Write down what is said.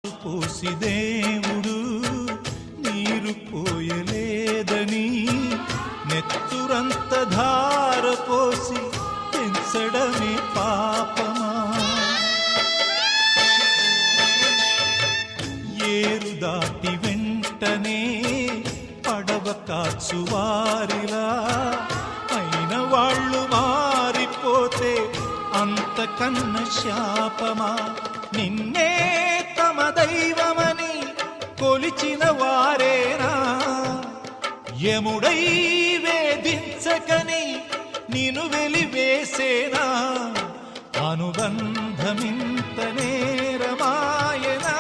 పోసి దేవుడు నీరు పోయలేదని నెత్తురంత ధార పోసి పెంచడమే పాపమా? ఏరు దాటి వెంటనే పడవ కాచువారిలా అయిన వాళ్ళు మారిపోతే అంతకన్న శాపమా? నిన్నే తమ దైవమని కొలిచిన వారేనా యముడై వేధించకని నిను వెలివేసేనా? అనుబంధమింత నేరమాయనా?